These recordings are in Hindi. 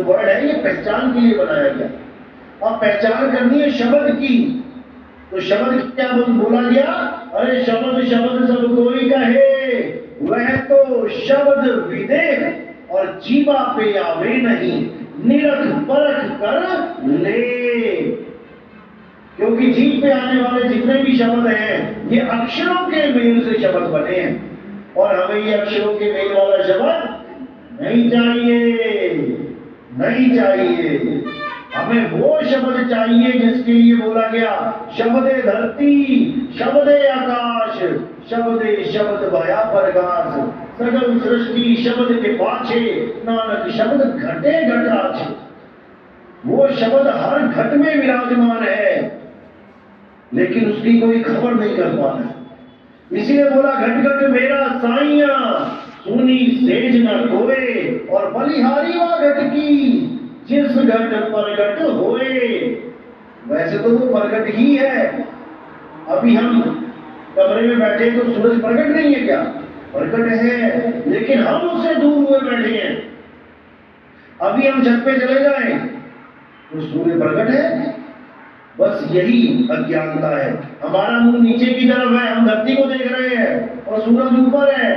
वर्ड है ये पहचान के लिए बनाया गया। अब पहचान करनी है शब्द की, तो शब्द क्या बोला गया? अरे शब्द शब्द सब कोई कहे, वह तो शब्द विदेह और जीवा पे आवे नहीं, निरख परख कर ले। क्योंकि जीव पे आने वाले जितने भी शब्द हैं ये अक्षरों के मेल से शब्द बने हैं, और हमें ये अक्षरों के मेल वाला शब्द नहीं चाहिए, नहीं चाहिए। हमें वो शब्द चाहिए जिसके लिए बोला गया शब्दे धरती शब्दे आकाश शब्दे शब्द भया प्रकाश, सगल सृष्टि शब्द के पाछे, नानक शब्द घटे घटाछ। वो शब्द हर घट में विराजमान है, लेकिन उसकी कोई खबर नहीं कर पाता। इसीलिए बोला घट घट मेरा साइया, सुनी सेज न कोए, और बलिहारी वा घट की, जिस घट प्रगट होए। वैसे तो वो प्रगट ही है। अभी हम कमरे में बैठे तो सूरज प्रगट नहीं है क्या? प्रगट है, लेकिन हम उससे दूर हुए बैठे हैं। अभी हम छत पे चले जाएं तो सूर्य प्रगट है। बस यही अज्ञानता है। हमारा मुंह नीचे की तरफ है, हम धरती को देख रहे हैं और सूरज ऊपर है।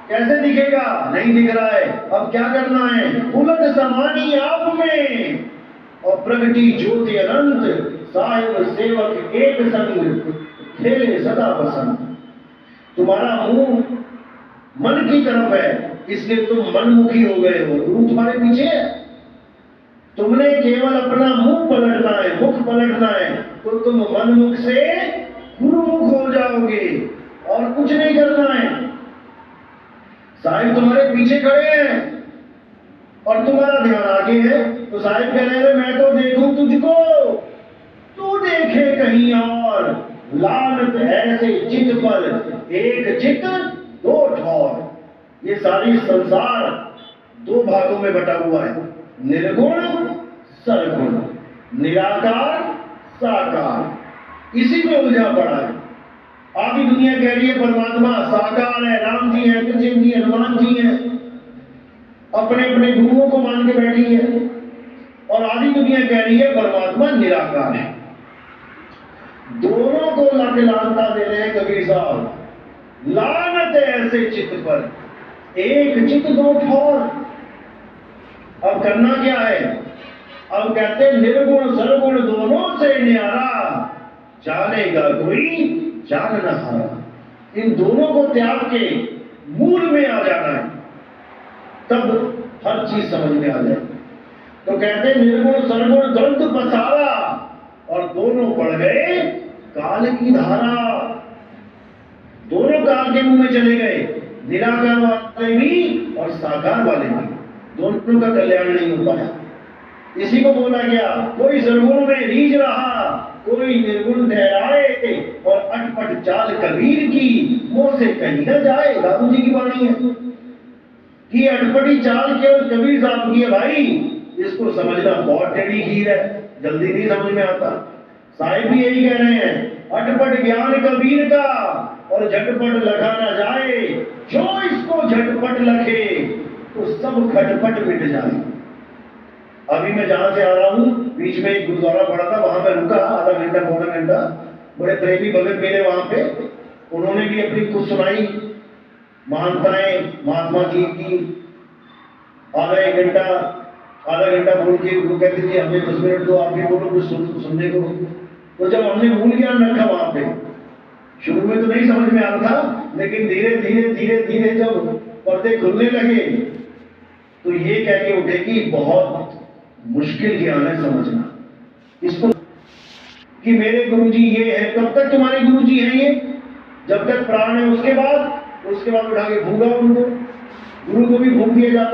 कैसे दिखेगा? नहीं दिख रहा है। अब क्या करना है? उलट समानी आप में और प्रगति ज्योति अनंत, साहिब सेवक एक संग, खेले सदा बसंत। तुम्हारा मुंह मन की तरफ है, इसलिए तुम मनमुखी हो गए हो। गुरु तुम्हारे पीछे है। तुमने केवल अपना मुंह पलटना है, मुख पलटना है, तो तुम मनमुख से गुरुमुख हो जाओगे, और कुछ नहीं करना है। साहिब तुम्हारे पीछे खड़े हैं और तुम्हारा ध्यान आगे है, तो साहिब कह रहे हैं मैं तो देखूं तुझको, तू देखे कहीं और। लानत ऐसे चित पर, एक चित दो ठौर। ये सारी संसार दो भागों में बटा हुआ है, निर्गुण सरगुण, निराकार साकार। इसी में उलझा पड़ा है। आधी दुनिया कह रही है परमात्मा साकार है, राम जी हैं, कृष्ण जी, हनुमान जी हैं, अपने अपने गुरुओं को मान के बैठी है। और आधी दुनिया कह रही है परमात्मा निराकार है। दोनों को लानता दे रहे हैं कबीर साहब। लानत ऐसे चित्त पर, एक चित्त दो ठौर। अब करना क्या है? अब कहते हैं निर्गुण सरगुण दोनों से न्यारा, जानेगा कोई जान न हारा। इन दोनों को त्याग के मूल में आ जाना है, तब हर चीज समझ में आ जाए। तो कहते हैं निर्गुण सरगुण द्वंद्व पसारा, और दोनों पड़ गए काल की धारा। दोनों काल के मुंह में चले गए, निराकार वाले भी और साकार वाले भी। दोनों का कल्याण नहीं हो पाया। इसी को बोला गया कोई सरगुण में रीझ रहा, कोई निर्गुण ठहराए, और अटपट चाल कबीर की, मुंह से कहीं न जाए। दादू जी की वाणी है कि अटपटी चाल केवल कबीर साहब की है। भाई इसको समझना बहुत टेढ़ी खीर है, जल्दी नहीं समझ में आता। साहिब भी यही कह रहे हैं, अटपट ज्ञान कबीर का, और झटपट लखा न जाए। जो इसको झटपट लखे तो सब खटपट मिट जाए। अभी मैं जहां से आ रहा हूं, बीच में एक गुरुद्वारा पड़ा था, वहां मैं रुका आधा घंटा पौना घंटा। बड़े प्रेमी भगत मिले वहां पे, उन्होंने भी अपनी कुछ सुनाई महानताएं महात्मा जी की। आधा घंटा बोल के गुरु कहते थे हमें 10 मिनट दो, आप भी बोलो कुछ सुनने को। तो जब हमने मूल ज्ञान रखा वहां पे, शुरू में तो नहीं समझ में आ रहा था, लेकिन धीरे धीरे जब पर्दे खुलने लगे तो ये कह के उठे कि बहुत मुश्किल ज्ञान है समझना इसको, कि मेरे गुरुजी ये है। कब तक तुम्हारे गुरुजी हैं ये? जब तक प्राण है। उसके बाद उठा के भूंगा उनको। गुरु को भी भूख दिया जाता।